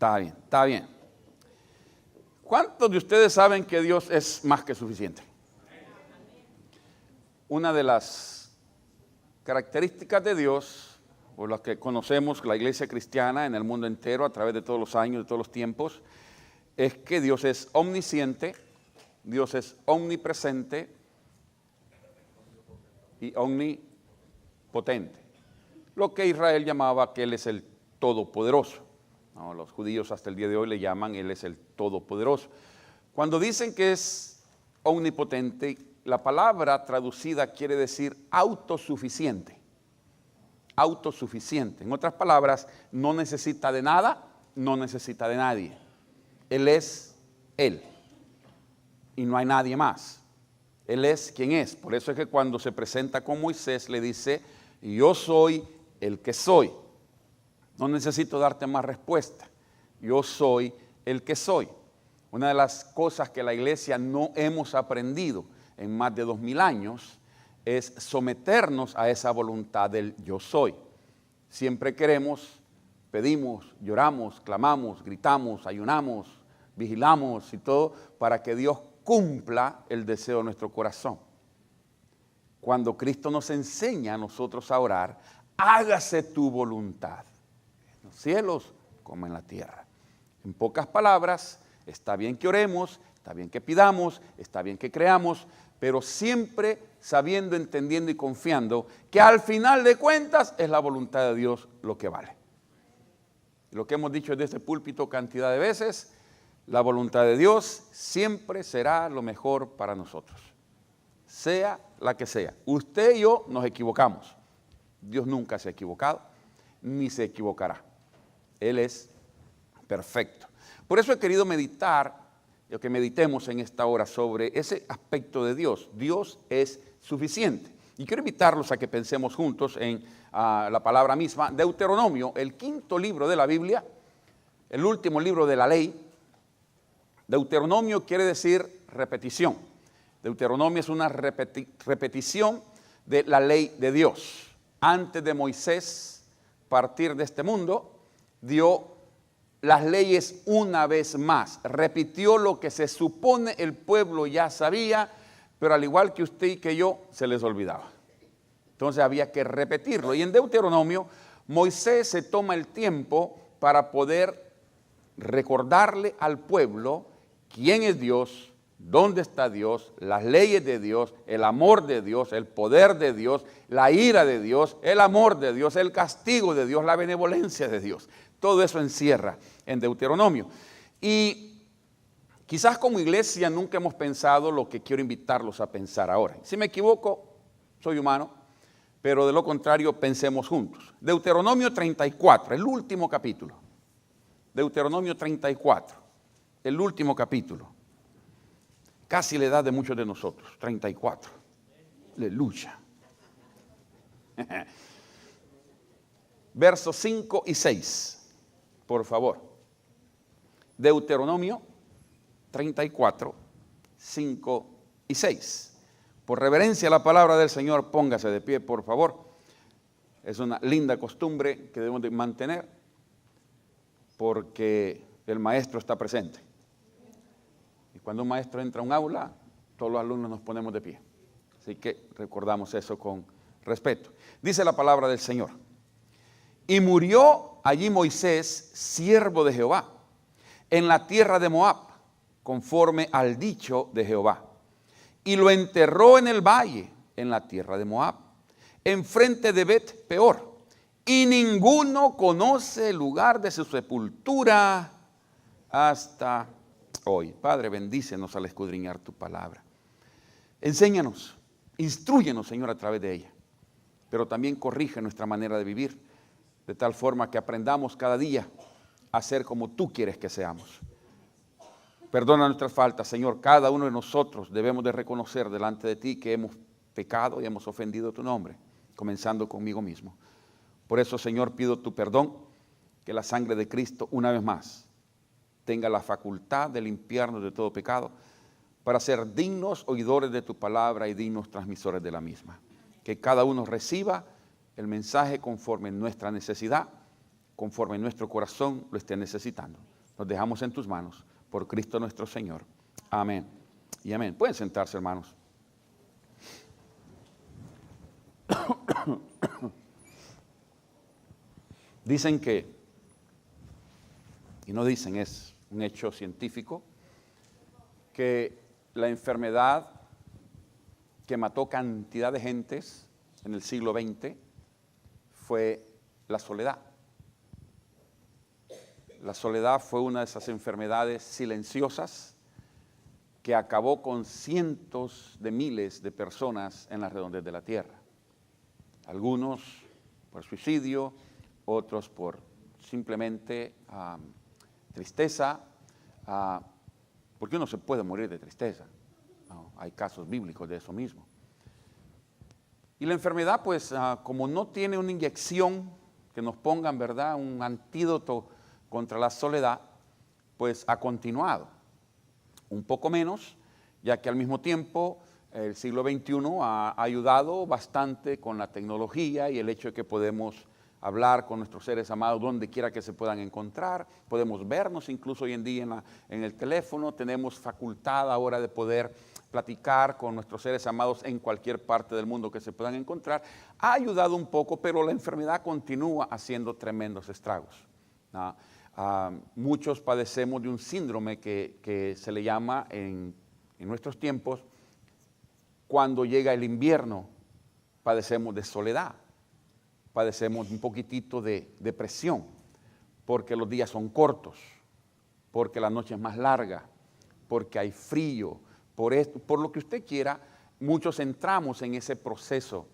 Está bien, está bien. ¿Cuántos de ustedes saben que Dios es más que suficiente? Una de las características de Dios, por las que conocemos la iglesia cristiana en el mundo entero a través de todos los años, de todos los tiempos, es que Dios es omnisciente, Dios es omnipresente y omnipotente. Lo que Israel llamaba que Él es el Todopoderoso. No, los judíos hasta el día de hoy le llaman Él es el Todopoderoso. Cuando dicen que es omnipotente, la palabra traducida quiere decir autosuficiente. Autosuficiente. En otras palabras, no necesita de nada, no necesita de nadie. Él es Él. Y no hay nadie más. Él es quien es. Por eso es que cuando se presenta con Moisés le dice, yo soy el que soy. No necesito darte más respuesta. Yo soy el que soy. Una de las cosas que la iglesia no hemos aprendido en más de 2000 años es someternos a esa voluntad del yo soy. Siempre queremos, pedimos, lloramos, clamamos, gritamos, ayunamos, vigilamos y todo para que Dios cumpla el deseo de nuestro corazón. Cuando Cristo nos enseña a nosotros a orar, hágase tu voluntad, en los cielos como en la tierra. En pocas palabras, está bien que oremos, está bien que pidamos, está bien que creamos, pero siempre sabiendo, entendiendo y confiando que al final de cuentas es la voluntad de Dios lo que vale. Lo que hemos dicho desde este púlpito cantidad de veces, la voluntad de Dios siempre será lo mejor para nosotros, sea la que sea. Usted y yo nos equivocamos. Dios nunca se ha equivocado, ni se equivocará. Él es perfecto. Por eso he querido meditar, o que meditemos en esta hora sobre ese aspecto de Dios. Dios es suficiente. Y quiero invitarlos a que pensemos juntos en la palabra misma. Deuteronomio, el 5.º libro de la Biblia, el último libro de la ley. Deuteronomio quiere decir repetición. Deuteronomio es una repetición de la ley de Dios. Antes de Moisés partir de este mundo, dio las leyes una vez más. Repitió lo que se supone el pueblo ya sabía, pero al igual que usted y que yo, se les olvidaba. Entonces había que repetirlo. Y en Deuteronomio, Moisés se toma el tiempo para poder recordarle al pueblo quién es Dios, dónde está Dios, las leyes de Dios, el amor de Dios, el poder de Dios, la ira de Dios, el amor de Dios, el castigo de Dios, la benevolencia de Dios. Todo eso encierra en Deuteronomio. Y quizás como iglesia nunca hemos pensado lo que quiero invitarlos a pensar ahora. Si me equivoco, soy humano, pero de lo contrario pensemos juntos. Deuteronomio 34, el último capítulo. Deuteronomio 34, el último capítulo. Casi la edad de muchos de nosotros, 34. Aleluya. Versos 5 y 6. Por favor, Deuteronomio 34, 5 y 6. Por reverencia a la palabra del Señor, póngase de pie, por favor. Es una linda costumbre que debemos de mantener porque el maestro está presente. Y cuando un maestro entra a un aula, todos los alumnos nos ponemos de pie. Así que recordamos eso con respeto. Dice la palabra del Señor. Y murió allí Moisés, siervo de Jehová, en la tierra de Moab, conforme al dicho de Jehová. Y lo enterró en el valle, en la tierra de Moab, enfrente de Bet Peor. Y ninguno conoce el lugar de su sepultura hasta hoy. Padre, bendícenos al escudriñar tu palabra. Enséñanos, instrúyenos, Señor, a través de ella. Pero también corrige nuestra manera de vivir, de tal forma que aprendamos cada día a ser como tú quieres que seamos. Perdona nuestras faltas, Señor. Cada uno de nosotros debemos de reconocer delante de ti que hemos pecado y hemos ofendido tu nombre, comenzando conmigo mismo. Por eso, Señor, pido tu perdón, que la sangre de Cristo, una vez más, tenga la facultad de limpiarnos de todo pecado, para ser dignos oidores de tu palabra y dignos transmisores de la misma. Que cada uno reciba el mensaje conforme nuestra necesidad, conforme nuestro corazón lo esté necesitando. Nos dejamos en tus manos, por Cristo nuestro Señor. Amén y amén. Pueden sentarse, hermanos. Dicen que, y no dicen, es un hecho científico, que la enfermedad que mató cantidad de gentes en el siglo XX fue la soledad. La soledad fue una de esas enfermedades silenciosas que acabó con cientos de miles de personas en la redondez de la tierra. Algunos por suicidio, otros por simplemente tristeza, porque uno se puede morir de tristeza. No, hay casos bíblicos de eso mismo. Y la enfermedad, pues, como no tiene una inyección que nos pongan, ¿verdad?, un antídoto contra la soledad, pues ha continuado. Un poco menos, ya que al mismo tiempo el siglo XXI ha ayudado bastante con la tecnología y el hecho de que podemos hablar con nuestros seres amados donde quiera que se puedan encontrar, podemos vernos incluso hoy en día en el teléfono, tenemos facultad ahora de poder platicar con nuestros seres amados en cualquier parte del mundo que se puedan encontrar. Ha ayudado un poco, pero la enfermedad continúa haciendo tremendos estragos. Muchos padecemos de un síndrome que se le llama en nuestros tiempos, cuando llega el invierno, padecemos de soledad, padecemos un poquitito de depresión, porque los días son cortos, porque la noche es más larga, porque hay frío, por esto, por lo que usted quiera, muchos entramos en ese proceso.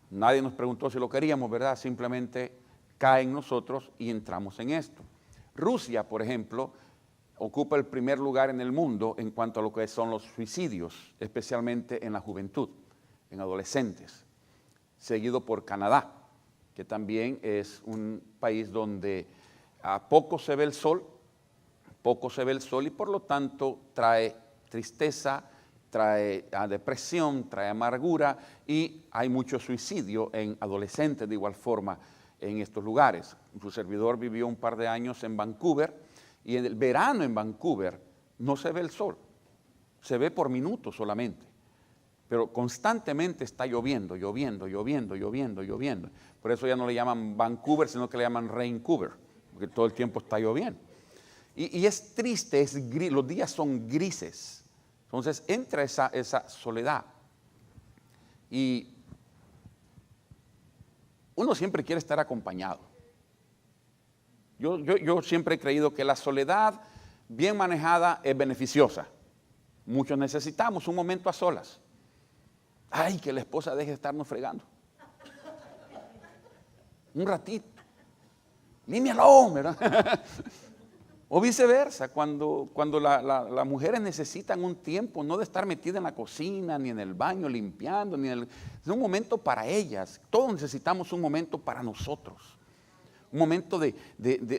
Nadie nos preguntó si lo queríamos, ¿verdad? Simplemente cae en nosotros y entramos en esto. Rusia, por ejemplo, ocupa el primer lugar en el mundo en cuanto a lo que son los suicidios, especialmente en la juventud, en adolescentes, seguido por Canadá, que también es un país donde poco se ve el sol y por lo tanto trae tristeza, trae depresión, trae amargura y hay mucho suicidio en adolescentes de igual forma en estos lugares. Su servidor vivió un par de años en Vancouver y en el verano en Vancouver no se ve el sol, se ve por minutos solamente, pero constantemente está lloviendo. Por eso ya no le llaman Vancouver, sino que le llaman Raincouver, porque todo el tiempo está lloviendo. Y es triste, los días son grises. Entonces entra esa soledad. Y uno siempre quiere estar acompañado. Yo siempre he creído que la soledad bien manejada es beneficiosa. Muchos necesitamos un momento a solas. Ay, que la esposa deje de estarnos fregando. Un ratito. Leave me alone, ¿verdad? O viceversa, cuando las mujeres necesitan un tiempo, no de estar metidas en la cocina, ni en el baño limpiando, es un momento para ellas. Todos necesitamos un momento para nosotros. Un momento de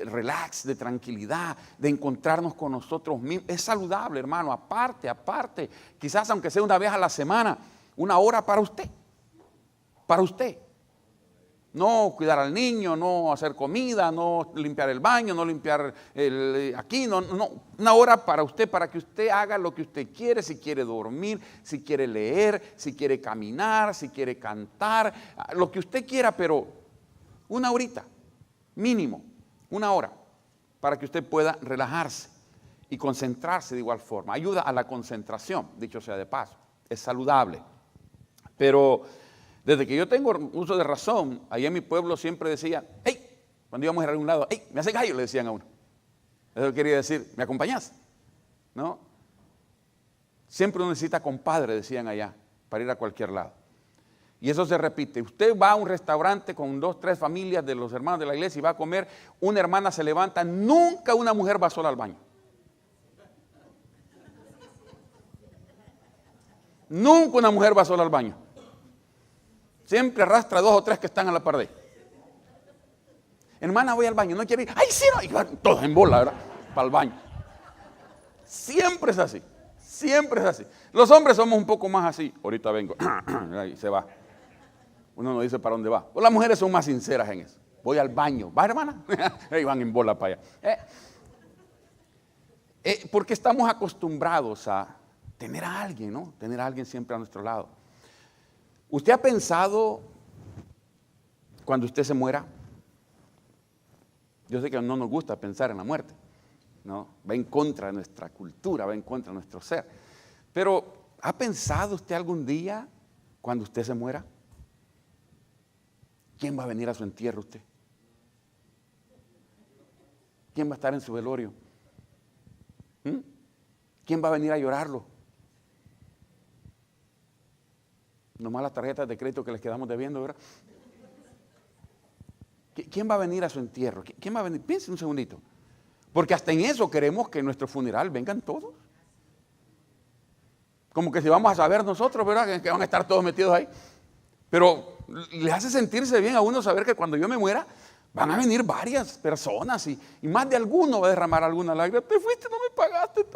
relax, de tranquilidad, de encontrarnos con nosotros mismos. Es saludable, hermano, aparte. Quizás aunque sea una vez a la semana, una hora para usted. Para usted. No cuidar al niño, no hacer comida, no limpiar el baño, no limpiar una hora para usted, para que usted haga lo que usted quiere, si quiere dormir, si quiere leer, si quiere caminar, si quiere cantar, lo que usted quiera, pero una horita, mínimo, una hora, para que usted pueda relajarse y concentrarse de igual forma. Ayuda a la concentración, dicho sea de paso, es saludable, pero desde que yo tengo uso de razón, allá en mi pueblo siempre decían, hey, cuando íbamos a ir a algún lado, hey, me hace gallo, le decían a uno. Eso quería decir, ¿me acompañás? ¿No? Siempre uno necesita compadre, decían allá, para ir a cualquier lado. Y eso se repite. Usted va a un restaurante con 2, 3 familias de los hermanos de la iglesia y va a comer, una hermana se levanta, nunca una mujer va sola al baño. Nunca una mujer va sola al baño. Siempre arrastra 2 o 3 que están a la pared. Hermana, voy al baño, no quiere ir. ¡Ay, sí! No! Y van todos en bola, ¿verdad? Para el baño. Siempre es así. Siempre es así. Los hombres somos un poco más así. Ahorita vengo. Ahí se va. Uno no dice para dónde va. Pues las mujeres son más sinceras en eso. Voy al baño. ¿Va, hermana? Ahí van en bola para allá. Porque estamos acostumbrados a tener a alguien, ¿no? Tener a alguien siempre a nuestro lado. ¿Usted ha pensado cuando usted se muera? Yo sé que no nos gusta pensar en la muerte, ¿no? Va en contra de nuestra cultura, va en contra de nuestro ser. Pero, ¿ha pensado usted algún día cuando usted se muera? ¿Quién va a venir a su entierro usted? ¿Quién va a estar en su velorio? ¿Quién va a venir a llorarlo? Nomás las tarjetas de crédito que les quedamos debiendo, ¿verdad? ¿Quién va a venir a su entierro? ¿Quién va a venir? Piensen un segundito. Porque hasta en eso queremos que en nuestro funeral vengan todos. Como que si vamos a saber nosotros, ¿verdad? Que van a estar todos metidos ahí. Pero le hace sentirse bien a uno saber que cuando yo me muera van a venir varias personas y más de alguno va a derramar alguna lágrima. Te fuiste, no me pagaste.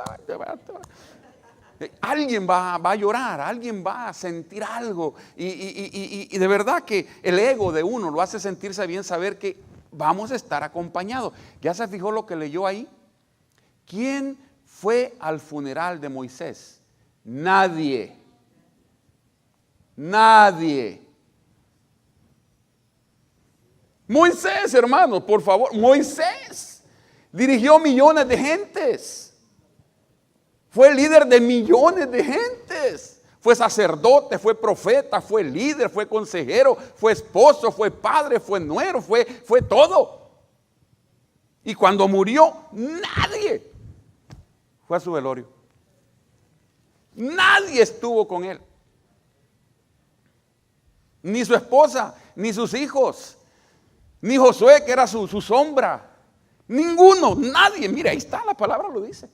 Alguien va a llorar, alguien va a sentir algo y de verdad que el ego de uno lo hace sentirse bien saber que vamos a estar acompañados. ¿Ya se fijó lo que leyó ahí? ¿Quién fue al funeral de Moisés? Nadie. Nadie. Moisés, hermano, por favor, Moisés dirigió millones de gentes. Fue líder de millones de gentes. Fue sacerdote, fue profeta, fue líder, fue consejero, fue esposo, fue padre, fue nuero, fue todo. Y cuando murió, nadie fue a su velorio. Nadie estuvo con él. Ni su esposa, ni sus hijos, ni Josué, que era su sombra. Ninguno, nadie. Mira, ahí está, la palabra lo dice.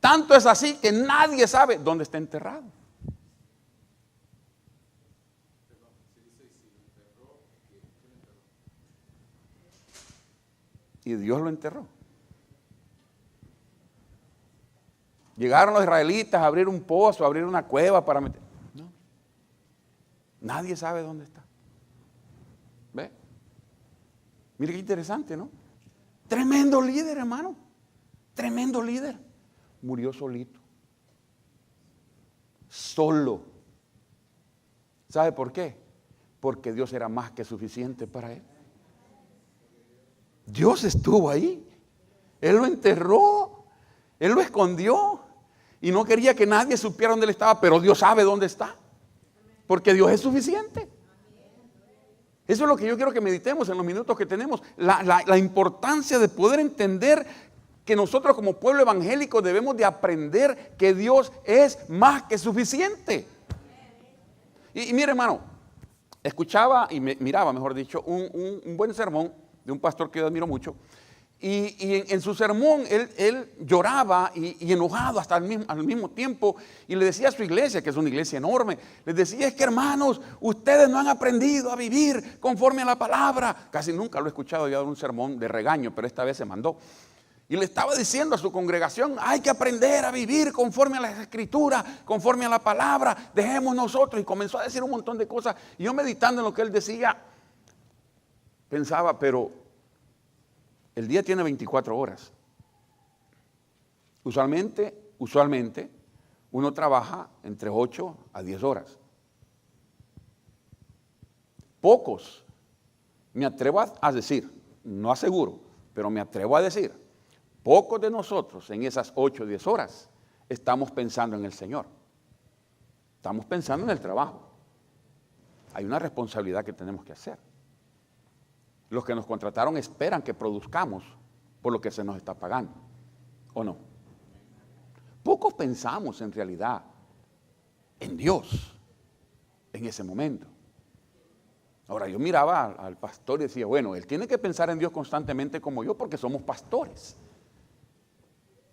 Tanto es así que nadie sabe dónde está enterrado. Y Dios lo enterró. Llegaron los israelitas a abrir un pozo, a abrir una cueva para meter. No. Nadie sabe dónde está. ¿Ve? Mire qué interesante, ¿no? Tremendo líder, hermano. Tremendo líder. Murió solito. Solo. ¿Sabe por qué? Porque Dios era más que suficiente para él. Dios estuvo ahí. Él lo enterró. Él lo escondió. Y no quería que nadie supiera dónde él estaba, pero Dios sabe dónde está. Porque Dios es suficiente. Eso es lo que yo quiero que meditemos en los minutos que tenemos. La importancia de poder entender que nosotros como pueblo evangélico debemos de aprender que Dios es más que suficiente. Y mire, hermano, escuchaba y miraba, mejor dicho, un buen sermón de un pastor que yo admiro mucho. Y en su sermón él lloraba y enojado hasta al mismo tiempo, y le decía a su iglesia, que es una iglesia enorme, les decía: es que, hermanos, ustedes no han aprendido a vivir conforme a la palabra. Casi nunca lo he escuchado yo dar un sermón de regaño, pero esta vez se mandó. Y le estaba diciendo a su congregación: hay que aprender a vivir conforme a las escrituras, conforme a la palabra, dejemos nosotros. Y comenzó a decir un montón de cosas. Y yo, meditando en lo que él decía, pensaba, pero el día tiene 24 horas. Usualmente, uno trabaja entre 8 a 10 horas. Pocos, me atrevo a decir, no aseguro, pero me atrevo a decir, pocos de nosotros en esas 8 o 10 horas estamos pensando en el Señor. Estamos pensando en el trabajo. Hay una responsabilidad que tenemos que hacer. Los que nos contrataron esperan que produzcamos por lo que se nos está pagando, ¿o no? Pocos pensamos en realidad en Dios en ese momento. Ahora, yo miraba al pastor y decía: bueno, él tiene que pensar en Dios constantemente como yo, porque somos pastores.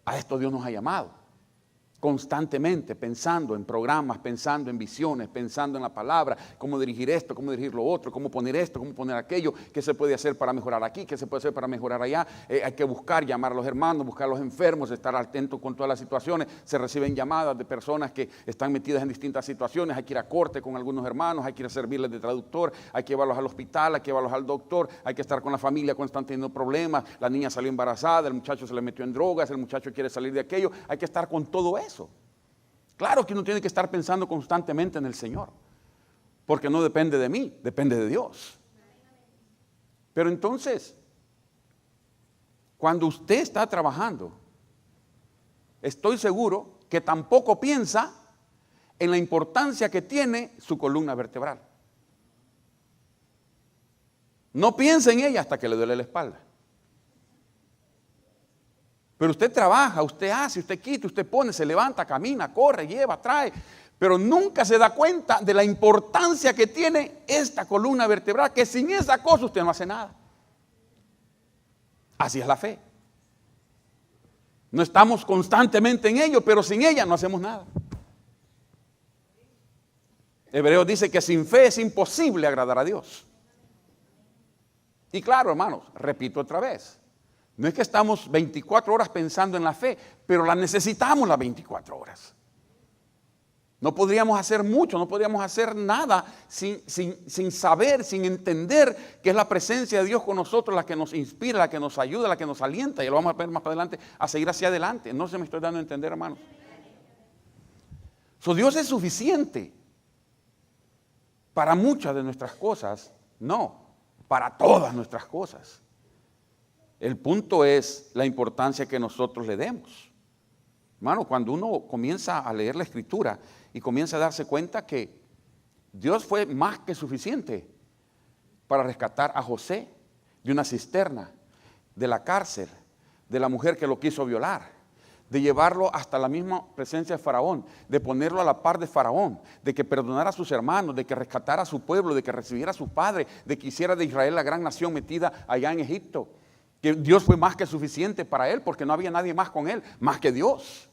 A esto Dios nos ha llamado. constantemente pensando en programas, pensando en visiones, pensando en la palabra, cómo dirigir esto, cómo dirigir lo otro, cómo poner esto, cómo poner aquello, qué se puede hacer para mejorar aquí, qué se puede hacer para mejorar allá. Hay que buscar, llamar a los hermanos, buscar a los enfermos, estar atento con todas las situaciones. Se reciben llamadas de personas que están metidas en distintas situaciones, hay que ir a corte con algunos hermanos, hay que ir a servirles de traductor, hay que llevarlos al hospital, hay que llevarlos al doctor, hay que estar con la familia cuando están teniendo problemas, la niña salió embarazada, el muchacho se le metió en drogas, el muchacho quiere salir de aquello, hay que estar con todo eso. Claro que uno tiene que estar pensando constantemente en el Señor, porque no depende de mí, depende de Dios. Pero entonces, cuando usted está trabajando, estoy seguro que tampoco piensa en la importancia que tiene su columna vertebral. No piensa en ella hasta que le duele la espalda. Pero usted trabaja, usted hace, usted quita, usted pone, se levanta, camina, corre, lleva, trae. Pero nunca se da cuenta de la importancia que tiene esta columna vertebral, que sin esa cosa usted no hace nada. Así es la fe. No estamos constantemente en ello, pero sin ella no hacemos nada. Hebreos dice que sin fe es imposible agradar a Dios. Y claro, hermanos, repito otra vez. No es que estamos 24 horas pensando en la fe, pero la necesitamos las 24 horas. No podríamos hacer mucho, no podríamos hacer nada sin saber, sin entender que es la presencia de Dios con nosotros la que nos inspira, la que nos ayuda, la que nos alienta. Y lo vamos a ver más adelante, a seguir hacia adelante. No se me estoy dando a entender, hermanos. Dios es suficiente para muchas de nuestras cosas, no, para todas nuestras cosas. El punto es la importancia que nosotros le demos. Hermano, cuando uno comienza a leer la Escritura y comienza a darse cuenta que Dios fue más que suficiente para rescatar a José de una cisterna, de la cárcel, de la mujer que lo quiso violar, de llevarlo hasta la misma presencia de Faraón, de ponerlo a la par de Faraón, de que perdonara a sus hermanos, de que rescatara a su pueblo, de que recibiera a su padre, de que hiciera de Israel la gran nación metida allá en Egipto. Que Dios fue más que suficiente para él, porque no había nadie más con él, más que Dios.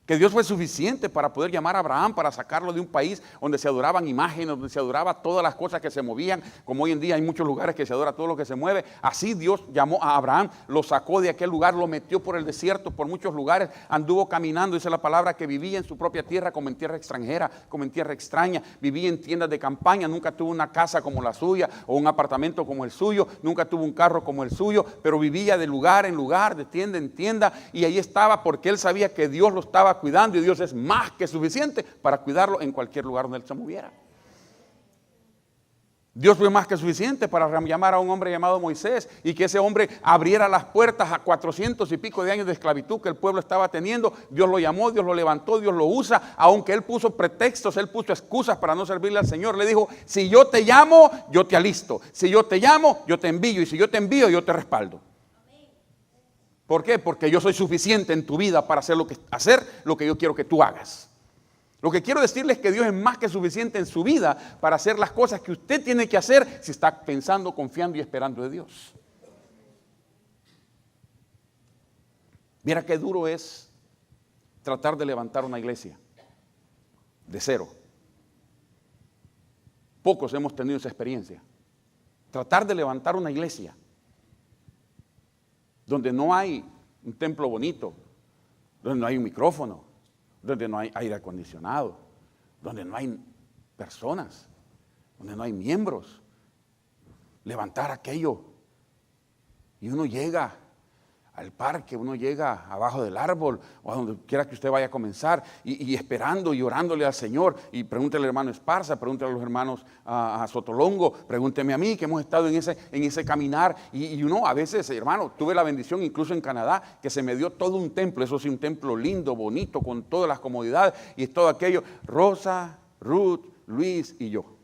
Que Dios fue suficiente para poder llamar a Abraham, para sacarlo de un país donde se adoraban imágenes, donde se adoraba todas las cosas que se movían, como hoy en día hay muchos lugares que se adora todo lo que se mueve. Así Dios llamó a Abraham, lo sacó de aquel lugar, lo metió por el desierto, por muchos lugares, anduvo caminando, dice la palabra, que vivía en su propia tierra como en tierra extranjera, como en tierra extraña, vivía en tiendas de campaña, nunca tuvo una casa como la suya o un apartamento como el suyo, nunca tuvo un carro como el suyo, pero vivía de lugar en lugar, de tienda en tienda, y ahí estaba porque él sabía que Dios lo estaba cuidando y Dios es más que suficiente para cuidarlo en cualquier lugar donde él se moviera. Dios fue más que suficiente para llamar a un hombre llamado Moisés y que ese hombre abriera las puertas a 400 y pico de años de esclavitud que el pueblo estaba teniendo. Dios lo llamó, Dios lo levantó, Dios lo usa, aunque él puso pretextos, él puso excusas para no servirle al Señor. Le dijo, si yo te llamo, yo te alisto. Si yo te llamo, yo te envío. Y si yo te envío, yo te respaldo. ¿Por qué? Porque yo soy suficiente en tu vida para hacer lo que yo quiero que tú hagas. Lo que quiero decirles es que Dios es más que suficiente en su vida para hacer las cosas que usted tiene que hacer si está pensando, confiando y esperando de Dios. Mira qué duro es tratar de levantar una iglesia de cero. Pocos hemos tenido esa experiencia. Tratar de levantar una iglesia donde no hay un templo bonito, donde no hay un micrófono, donde no hay aire acondicionado, donde no hay personas, donde no hay miembros. Levantar aquello. Y uno llega al parque, uno llega abajo del árbol o a donde quiera que usted vaya a comenzar y esperando y orándole al Señor. Y pregúntele al hermano Esparza, pregúntele a los hermanos a Sotolongo, pregúnteme a mí que hemos estado en ese caminar. Y uno a veces, hermano, tuve la bendición incluso en Canadá que se me dio todo un templo, eso sí, un templo lindo, bonito, con todas las comodidades y todo aquello. Rosa, Ruth, Luis y yo.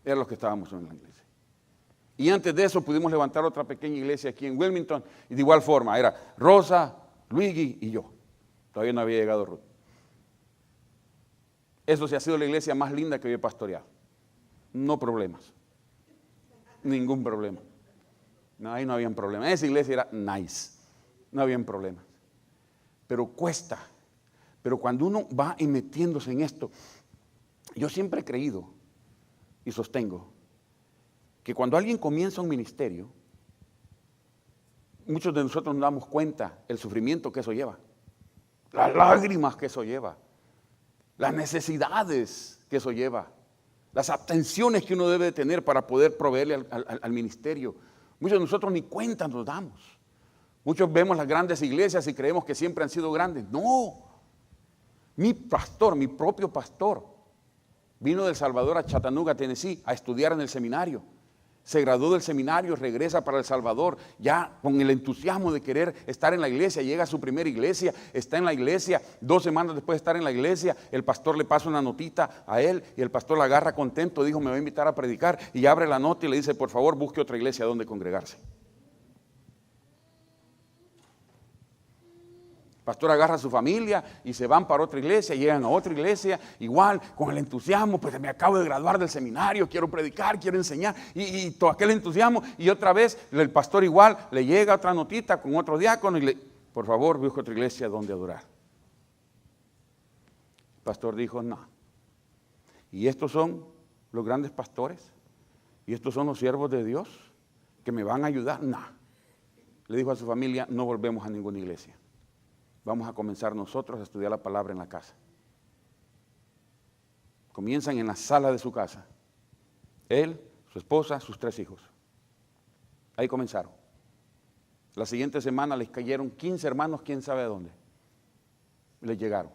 Eran los que estábamos en la iglesia. Y antes de eso pudimos levantar otra pequeña iglesia aquí en Wilmington. Y de igual forma, era Rosa, Luigi y yo. Todavía no había llegado Ruth. Eso sí ha sido la iglesia más linda que yo he pastoreado. No problemas. Ningún problema. No, ahí no habían problemas. Esa iglesia era nice. no habían problemas. Pero cuesta. Pero cuando uno va metiéndose en esto, yo siempre he creído y sostengo que cuando alguien comienza un ministerio, muchos de nosotros nos damos cuenta el sufrimiento que eso lleva, las lágrimas que eso lleva, las necesidades que eso lleva, las atenciones que uno debe de tener para poder proveerle al ministerio. Muchos de nosotros ni cuenta nos damos. Muchos vemos las grandes iglesias y creemos que siempre han sido grandes. No. Mi pastor, mi propio pastor, vino del Salvador a Chattanooga, Tennessee, a estudiar en el seminario. Se graduó del seminario, regresa para El Salvador, ya con el entusiasmo de querer estar en la iglesia, llega a su primera iglesia, está en la iglesia, 2 semanas después de estar en la iglesia, el pastor le pasa una notita a él y el pastor la agarra contento, dijo, me va a invitar a predicar, y abre la nota y le dice, por favor, busque otra iglesia donde congregarse. El pastor agarra a su familia y se van para otra iglesia, llegan a otra iglesia, igual, con el entusiasmo, pues me acabo de graduar del seminario, quiero predicar, quiero enseñar, y todo aquel entusiasmo, y otra vez el pastor igual, le llega otra notita con otro diácono y le, por favor, busque otra iglesia donde adorar. El pastor dijo, no. Y estos son los grandes pastores, y estos son los siervos de Dios, que me van a ayudar, no. Le dijo a su familia, no volvemos a ninguna iglesia. Vamos a comenzar nosotros a estudiar la palabra en la casa. Comienzan en la sala de su casa. Él, su esposa, sus 3 hijos. Ahí comenzaron. La siguiente semana les cayeron 15 hermanos, quién sabe de dónde. Les llegaron.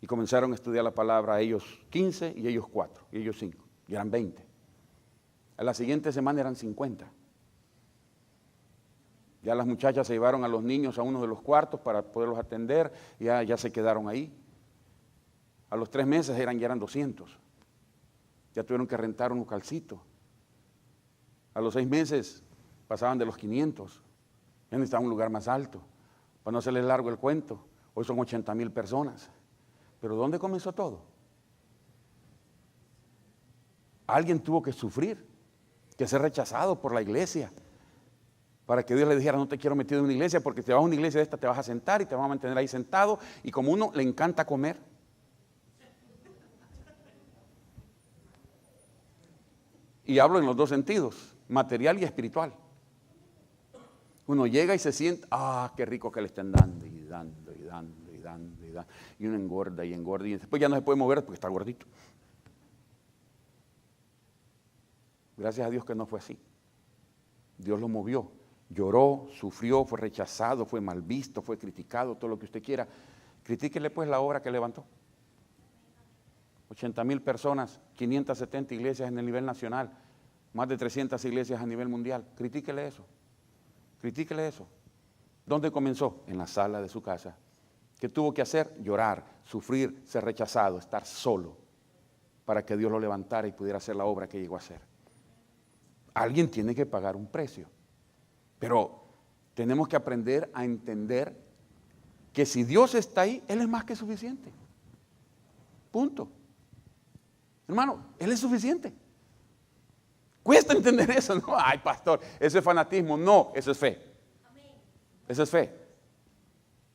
Y comenzaron a estudiar la palabra, ellos 15 y ellos 4, y ellos 5. Y eran 20. A la siguiente semana eran 50. Ya las muchachas se llevaron a los niños a uno de los cuartos para poderlos atender, ya se quedaron ahí. A los 3 meses ya eran 200. Ya tuvieron que rentar un localcito. A los 6 meses pasaban de los 500. Ya necesitaban un lugar más alto. Para no hacerles largo el cuento, hoy son 80,000 personas. Pero ¿dónde comenzó todo? Alguien tuvo que sufrir, que ser rechazado por la iglesia, para que Dios le dijera, no te quiero metido en una iglesia, porque si te vas a una iglesia de esta te vas a sentar y te vas a mantener ahí sentado, y como uno le encanta comer, y hablo en los 2 sentidos, material y espiritual. Uno llega y se sienta, qué rico que le estén dando, y dando, y dando, y dando, y dando, y uno engorda, y engorda, y después ya no se puede mover porque está gordito. Gracias a Dios que no fue así. Dios lo movió. Lloró, sufrió, fue rechazado, fue mal visto, fue criticado, todo lo que usted quiera. Critíquele pues la obra que levantó. 80,000 personas, 570 iglesias en el nivel nacional, más de 300 iglesias a nivel mundial. Critíquele eso. Critíquele eso. ¿Dónde comenzó? En la sala de su casa. ¿Qué tuvo que hacer? Llorar, sufrir, ser rechazado, estar solo, para que Dios lo levantara y pudiera hacer la obra que llegó a hacer. Alguien tiene que pagar un precio. Pero tenemos que aprender a entender que si Dios está ahí, Él es más que suficiente. Punto. Hermano, Él es suficiente. Cuesta entender eso, ¿no? Ay, pastor, eso es fanatismo. No, eso es fe. Eso es fe.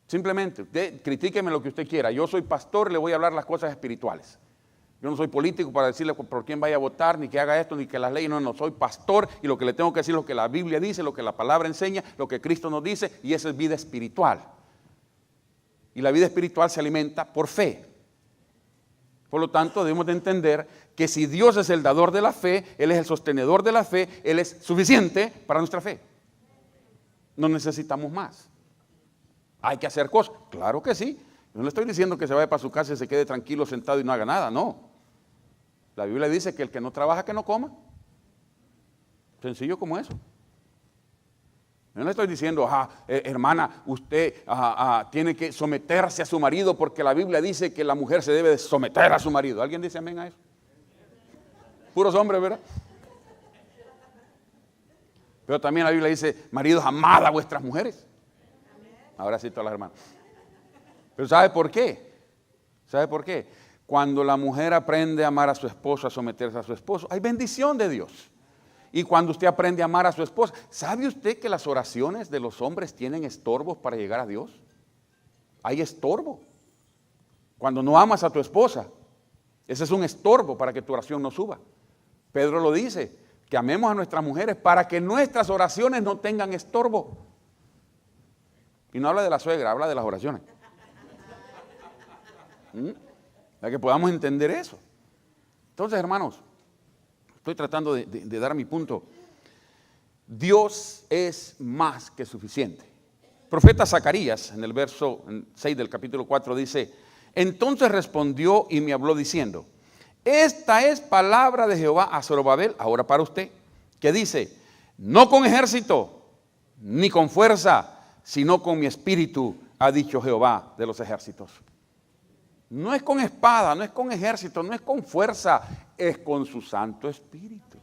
Simplemente, critíqueme lo que usted quiera. Yo soy pastor, le voy a hablar las cosas espirituales. Yo no soy político para decirle por quién vaya a votar, ni que haga esto, ni que las leyes. No, soy pastor y lo que le tengo que decir es lo que la Biblia dice, lo que la palabra enseña, lo que Cristo nos dice, y eso es vida espiritual. Y la vida espiritual se alimenta por fe. Por lo tanto, debemos de entender que si Dios es el dador de la fe, Él es el sostenedor de la fe, Él es suficiente para nuestra fe. No necesitamos más. Hay que hacer cosas. Claro que sí. No le estoy diciendo que se vaya para su casa y se quede tranquilo sentado y no haga nada, no. La Biblia dice que el que no trabaja, que no coma. Sencillo como eso. Yo no le estoy diciendo, hermana, usted tiene que someterse a su marido porque la Biblia dice que la mujer se debe de someter a su marido. ¿Alguien dice amén a eso? Puros hombres, ¿verdad? Pero también la Biblia dice, maridos, amad a vuestras mujeres. Ahora sí, todas las hermanas. Pero ¿sabe por qué? ¿Sabe por qué? Cuando la mujer aprende a amar a su esposo, a someterse a su esposo, hay bendición de Dios. Y cuando usted aprende a amar a su esposa, ¿sabe usted que las oraciones de los hombres tienen estorbos para llegar a Dios? Hay estorbo. Cuando no amas a tu esposa, ese es un estorbo para que tu oración no suba. Pedro lo dice, que amemos a nuestras mujeres para que nuestras oraciones no tengan estorbo. Y no habla de la suegra, habla de las oraciones. Para que podamos entender eso. Entonces, hermanos, estoy tratando de dar mi punto. Dios es más que suficiente. El profeta Zacarías, en el verso 6 del capítulo 4, dice: entonces respondió y me habló diciendo: esta es palabra de Jehová a Zorobabel, ahora para usted, que dice: no con ejército, ni con fuerza, sino con mi espíritu, ha dicho Jehová de los ejércitos. No es con espada, no es con ejército, no es con fuerza, es con su Santo Espíritu.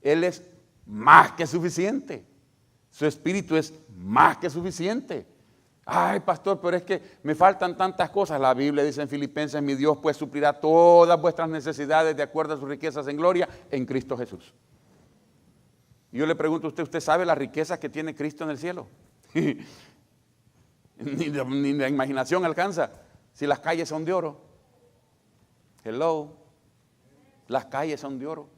Él es más que suficiente. Su Espíritu es más que suficiente. Ay, pastor, pero es que me faltan tantas cosas. La Biblia dice en Filipenses: mi Dios pues suplirá todas vuestras necesidades de acuerdo a sus riquezas en gloria en Cristo Jesús. Y yo le pregunto a usted, ¿usted sabe las riquezas que tiene Cristo en el cielo? Ni la imaginación alcanza. Si las calles son de oro. Hello. Las calles son de oro.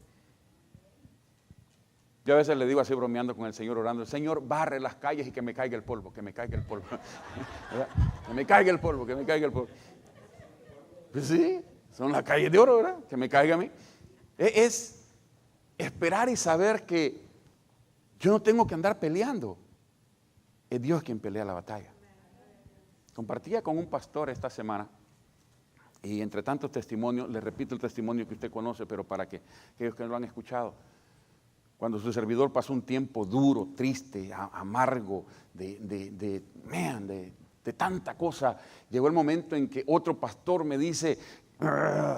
Yo a veces le digo así bromeando con el Señor, orando: Señor, barre las calles y que me caiga el polvo, que me caiga el polvo. Que me caiga el polvo, que me caiga el polvo. Pues sí, son las calles de oro, ¿verdad? Que me caiga a mí. Es esperar y saber que yo no tengo que andar peleando. Es Dios quien pelea la batalla. Compartía con un pastor esta semana, y entre tantos testimonios, le repito el testimonio que usted conoce, pero para que aquellos que no lo han escuchado. Cuando su servidor pasó un tiempo duro, triste, amargo, de tanta cosa, llegó el momento en que otro pastor me dice: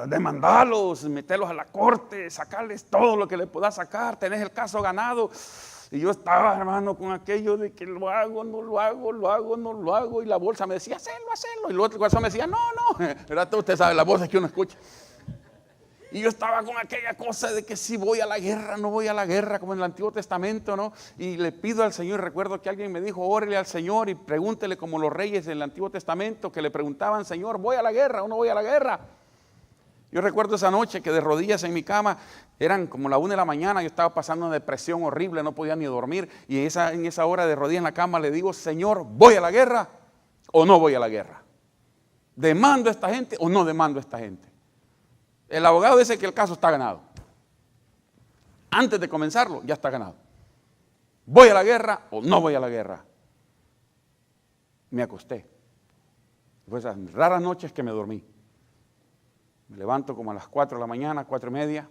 demandalos, meterlos a la corte, sacarles todo lo que le pueda sacar, tenés el caso ganado. Y yo estaba, hermano, con aquello de que lo hago, no lo hago, lo hago, no lo hago. Y la bolsa me decía: hacelo, hacelo. Y el otro corazón me decía: no, no. ¿Verdad? Usted sabe, la bolsa que uno escucha. Y yo estaba con aquella cosa de que si voy a la guerra, no voy a la guerra, como en el Antiguo Testamento, ¿no? Y le pido al Señor, recuerdo que alguien me dijo: órele al Señor y pregúntele, como los reyes del Antiguo Testamento, que le preguntaban: Señor, ¿voy a la guerra o no voy a la guerra? Yo recuerdo esa noche que de rodillas en mi cama, eran como la 1 de la mañana, yo estaba pasando una depresión horrible, no podía ni dormir, y en esa hora de rodillas en la cama le digo: Señor, ¿voy a la guerra o no voy a la guerra? ¿Demando a esta gente o no demando a esta gente? El abogado dice que el caso está ganado. Antes de comenzarlo, ya está ganado. ¿Voy a la guerra o no voy a la guerra? Me acosté. Fue esas raras noches que me dormí. Me levanto como a las 4 de la mañana, 4:30.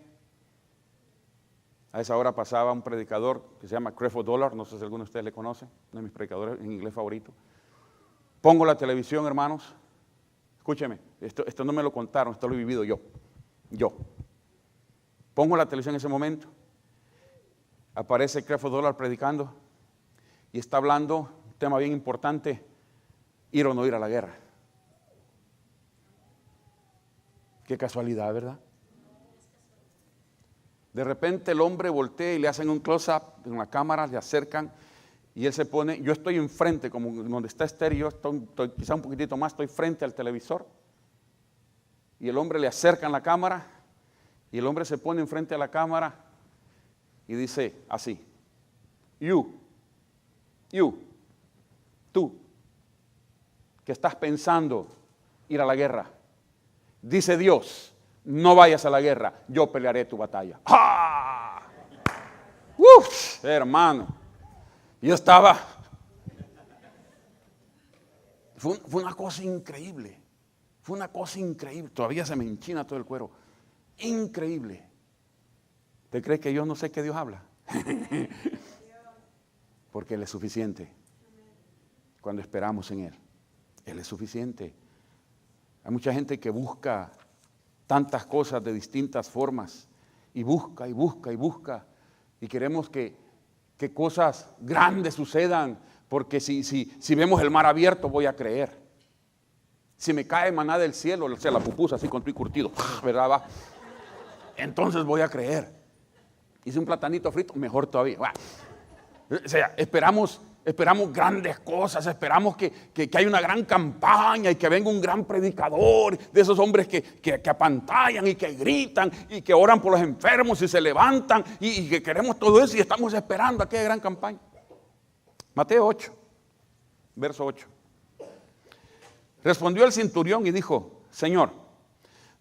A esa hora pasaba un predicador que se llama Creflo Dollar, no sé si alguno de ustedes le conoce, uno de mis predicadores en inglés favorito. Pongo la televisión, hermanos. Escúcheme, esto no me lo contaron, esto lo he vivido yo. Pongo la televisión en ese momento. Aparece Creflo Dollar predicando y está hablando un tema bien importante: ir o no ir a la guerra. Qué casualidad, ¿verdad? De repente el hombre voltea y le hacen un close-up en la cámara, le acercan y él se pone, yo estoy enfrente, como donde está estéreo, estoy quizá un poquitito más, estoy frente al televisor, y el hombre le acercan la cámara y el hombre se pone enfrente a la cámara y dice así: tú, que estás pensando ir a la guerra, dice Dios, no vayas a la guerra, yo pelearé tu batalla. ¡Ah! ¡Uf! Hermano, yo estaba, fue una cosa increíble, todavía se me enchina todo el cuero, increíble. ¿Usted cree que yo no sé que Dios habla? Porque Él es suficiente. Cuando esperamos en Él, Él es suficiente. Hay mucha gente que busca tantas cosas de distintas formas y busca y queremos que cosas grandes sucedan, porque si vemos el mar abierto voy a creer. Si me cae maná del cielo, o sea, la pupusa así con tu y curtido, ¿verdad? Va. Entonces voy a creer. Hice un platanito frito, mejor todavía. Bueno, o sea, esperamos grandes cosas, esperamos que haya una gran campaña y que venga un gran predicador, de esos hombres que apantallan y que gritan y que oran por los enfermos y se levantan y que queremos todo eso y estamos esperando aquella gran campaña. Mateo 8, verso 8. Respondió el centurión y dijo: Señor,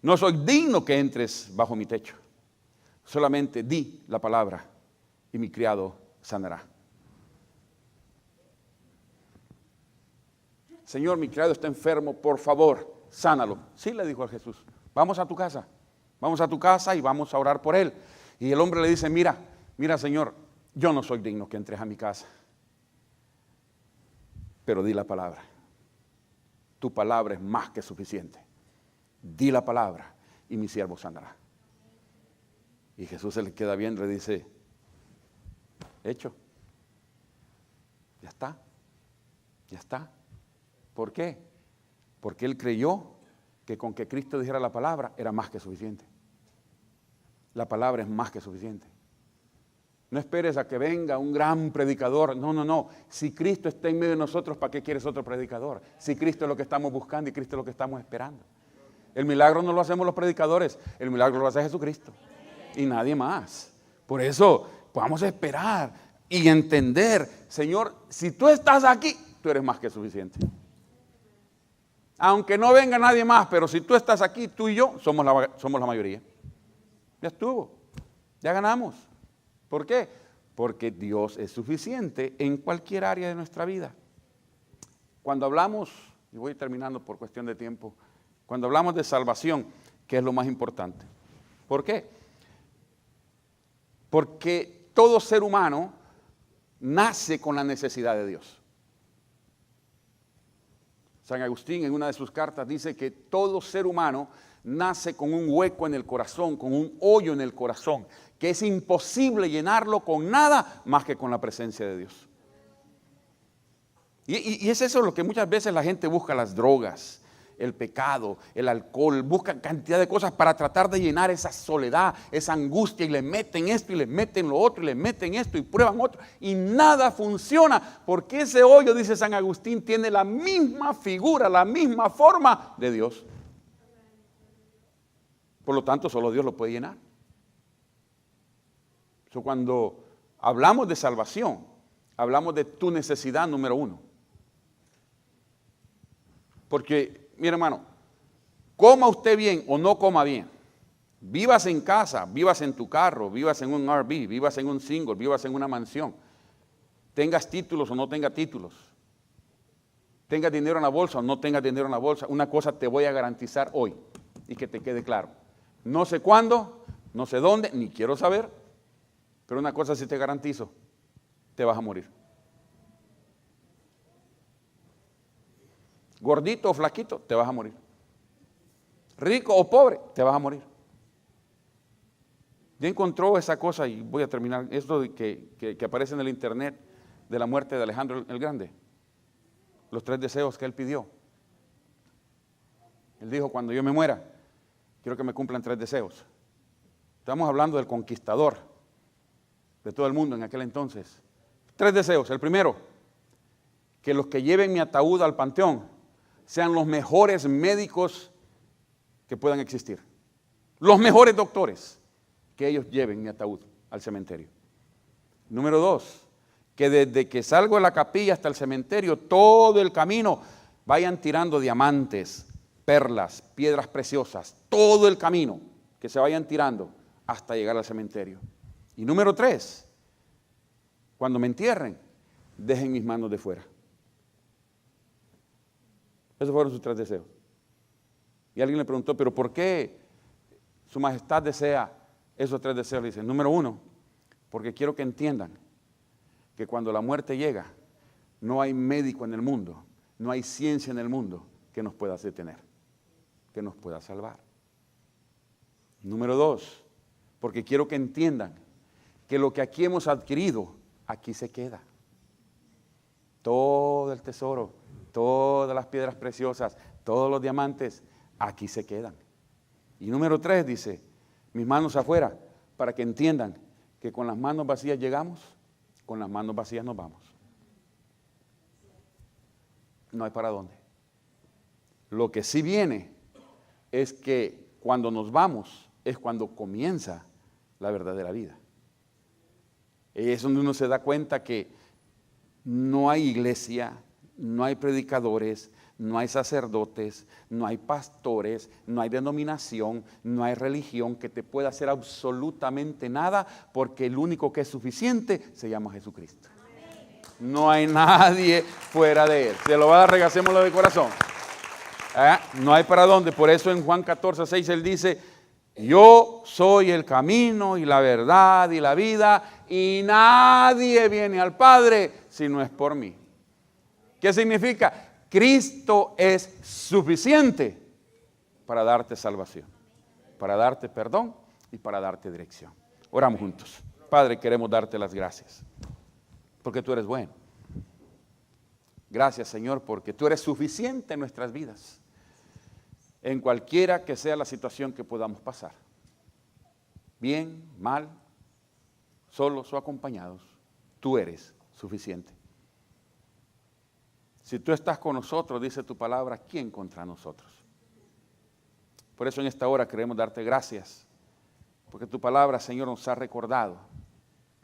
no soy digno que entres bajo mi techo. Solamente di la palabra y mi criado sanará. Señor, mi criado está enfermo, por favor, sánalo. Sí, le dijo a Jesús, vamos a tu casa y vamos a orar por él. Y el hombre le dice: mira, Señor, yo no soy digno que entres a mi casa, pero di la palabra. Tu palabra es más que suficiente. Di la palabra y mi siervo sanará. Y Jesús se le queda viendo y dice: hecho. Ya está. ¿Por qué? Porque él creyó que con que Cristo dijera la palabra era más que suficiente. La palabra es más que suficiente. No esperes a que venga un gran predicador. No. Si Cristo está en medio de nosotros, ¿para qué quieres otro predicador? Si Cristo es lo que estamos buscando y Cristo es lo que estamos esperando. El milagro no lo hacemos los predicadores, el milagro lo hace Jesucristo y nadie más. Por eso vamos a esperar y entender: Señor, si tú estás aquí, tú eres más que suficiente. Aunque no venga nadie más, pero si tú estás aquí, tú y yo somos la mayoría. Ya estuvo, ya ganamos. ¿Por qué? Porque Dios es suficiente en cualquier área de nuestra vida. Cuando hablamos, y voy terminando por cuestión de tiempo, cuando hablamos de salvación, ¿qué es lo más importante? ¿Por qué? Porque todo ser humano nace con la necesidad de Dios. San Agustín en una de sus cartas dice que todo ser humano nace con un hueco en el corazón, con un hoyo en el corazón, que es imposible llenarlo con nada más que con la presencia de Dios. Y es eso lo que muchas veces la gente busca: las drogas, el pecado, el alcohol, buscan cantidad de cosas para tratar de llenar esa soledad, esa angustia, y le meten esto y le meten lo otro y le meten esto y prueban otro y nada funciona, porque ese hoyo, dice San Agustín, tiene la misma figura, la misma forma de Dios. Por lo tanto, solo Dios lo puede llenar. Cuando hablamos de salvación, hablamos de tu necesidad número uno. Porque, mi hermano, coma usted bien o no coma bien, vivas en casa, vivas en tu carro, vivas en un RV, vivas en un single, vivas en una mansión, tengas títulos o no tengas títulos, tengas dinero en la bolsa o no tengas dinero en la bolsa, una cosa te voy a garantizar hoy y que te quede claro: no sé cuándo, no sé dónde, ni quiero saber, pero una cosa sí te garantizo: te vas a morir. Gordito o flaquito, te vas a morir. Rico o pobre, te vas a morir. Ya encontró esa cosa, y voy a terminar, esto de que aparece en el internet, de la muerte de Alejandro el Grande. Los 3 deseos que él pidió. Él dijo: cuando yo me muera, quiero que me cumplan 3 deseos. Estamos hablando del conquistador de todo el mundo en aquel entonces. 3 deseos. El primero: que los que lleven mi ataúd al panteón sean los mejores médicos que puedan existir. Los mejores doctores, que ellos lleven mi ataúd al cementerio. Número 2, que desde que salgo de la capilla hasta el cementerio, todo el camino vayan tirando diamantes, perlas, piedras preciosas, todo el camino, que se vayan tirando hasta llegar al cementerio. Y número 3, cuando me entierren, dejen mis manos de fuera. Esos fueron sus 3 deseos. Y alguien le preguntó: ¿pero por qué su majestad desea esos 3 deseos? Le dice: número 1, porque quiero que entiendan que cuando la muerte llega, no hay médico en el mundo, no hay ciencia en el mundo que nos pueda detener, que nos pueda salvar. Número 2, porque quiero que entiendan que lo que aquí hemos adquirido, aquí se queda. Todo el tesoro, todas las piedras preciosas, todos los diamantes, aquí se quedan. Y número 3 dice: mis manos afuera, para que entiendan que con las manos vacías llegamos, con las manos vacías nos vamos. No hay para dónde. Lo que sí viene es que cuando nos vamos es cuando comienza la verdadera vida. Es donde uno se da cuenta que no hay iglesia, no hay predicadores, no hay sacerdotes, no hay pastores, no hay denominación, no hay religión que te pueda hacer absolutamente nada, porque el único que es suficiente se llama Jesucristo. No hay nadie fuera de Él. Se lo va a dar, regácémoslo de corazón. No hay para dónde. Por eso en Juan 14:6 Él dice: yo soy el camino y la verdad y la vida, y nadie viene al Padre si no es por mí. ¿Qué significa? Cristo es suficiente para darte salvación, para darte perdón y para darte dirección. Oramos juntos. Padre, queremos darte las gracias, porque tú eres bueno. Gracias, Señor, porque tú eres suficiente en nuestras vidas, en cualquiera que sea la situación que podamos pasar. Bien, mal, solos o acompañados, tú eres suficiente. Si tú estás con nosotros, dice tu palabra, ¿quién contra nosotros? Por eso en esta hora queremos darte gracias, porque tu palabra, Señor, nos ha recordado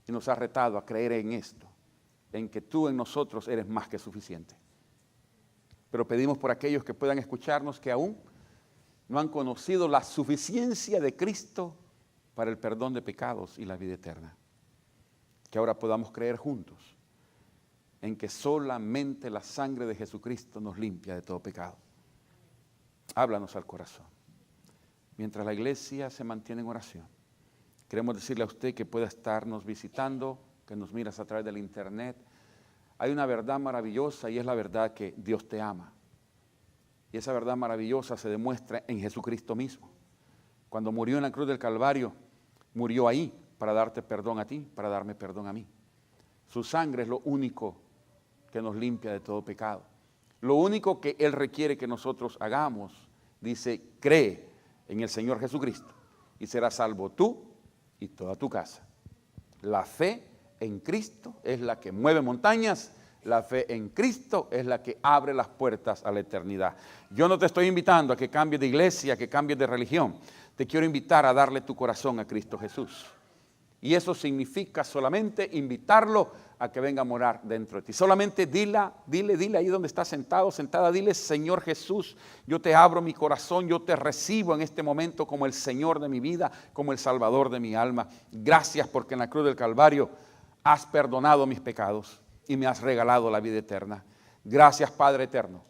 y nos ha retado a creer en esto, en que tú en nosotros eres más que suficiente. Pero pedimos por aquellos que puedan escucharnos que aún no han conocido la suficiencia de Cristo para el perdón de pecados y la vida eterna. Que ahora podamos creer juntos en que solamente la sangre de Jesucristo nos limpia de todo pecado. Háblanos al corazón. Mientras la iglesia se mantiene en oración, queremos decirle a usted que pueda estarnos visitando, que nos miras a través del internet. Hay una verdad maravillosa y es la verdad que Dios te ama. Y esa verdad maravillosa se demuestra en Jesucristo mismo. Cuando murió en la cruz del Calvario, murió ahí para darte perdón a ti, para darme perdón a mí. Su sangre es lo único que nos limpia de todo pecado. Lo único que Él requiere que nosotros hagamos, dice, cree en el Señor Jesucristo y serás salvo tú y toda tu casa. La fe en Cristo es la que mueve montañas. La fe en Cristo es la que abre las puertas a la eternidad. Yo no te estoy invitando a que cambies de iglesia, a que cambies de religión. Te quiero invitar a darle tu corazón a Cristo Jesús. Y eso significa solamente invitarlo a que venga a morar dentro de ti. Solamente dile ahí donde estás sentado, sentada, dile: Señor Jesús, yo te abro mi corazón, yo te recibo en este momento como el Señor de mi vida, como el Salvador de mi alma. Gracias porque en la cruz del Calvario has perdonado mis pecados y me has regalado la vida eterna. Gracias, Padre eterno,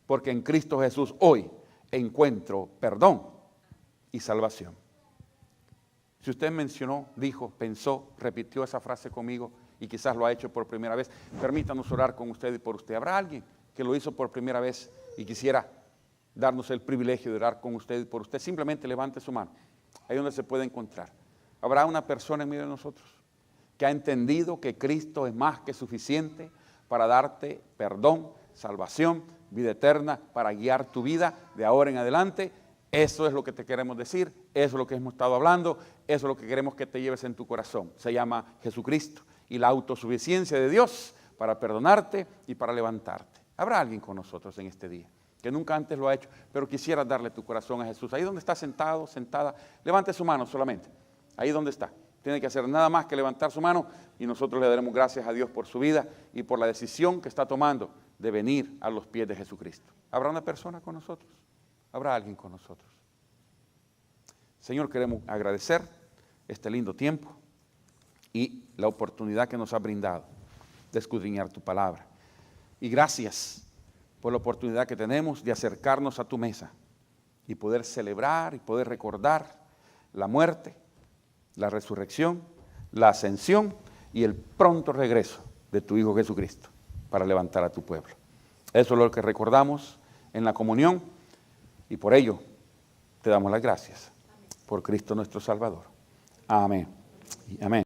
porque en Cristo Jesús hoy encuentro perdón y salvación. Si usted mencionó, dijo, pensó, repitió esa frase conmigo y quizás lo ha hecho por primera vez, permítanos orar con usted y por usted. ¿Habrá alguien que lo hizo por primera vez y quisiera darnos el privilegio de orar con usted y por usted? Simplemente levante su mano, ahí donde se puede encontrar. ¿Habrá una persona en medio de nosotros que ha entendido que Cristo es más que suficiente para darte perdón, salvación, vida eterna, para guiar tu vida de ahora en adelante? Eso es lo que te queremos decir, eso es lo que hemos estado hablando, eso es lo que queremos que te lleves en tu corazón. Se llama Jesucristo y la autosuficiencia de Dios para perdonarte y para levantarte. Habrá alguien con nosotros en este día que nunca antes lo ha hecho, pero quisiera darle tu corazón a Jesús. Ahí donde está sentado, sentada, levante su mano solamente, ahí donde está. Tiene que hacer nada más que levantar su mano y nosotros le daremos gracias a Dios por su vida y por la decisión que está tomando de venir a los pies de Jesucristo. ¿Habrá una persona con nosotros? ¿Habrá alguien con nosotros? Señor, queremos agradecer este lindo tiempo y la oportunidad que nos ha brindado de escudriñar tu palabra. Y gracias por la oportunidad que tenemos de acercarnos a tu mesa y poder celebrar y poder recordar la muerte, la resurrección, la ascensión y el pronto regreso de tu Hijo Jesucristo para levantar a tu pueblo. Eso es lo que recordamos en la comunión y por ello te damos las gracias por Cristo nuestro Salvador. Amén y amén.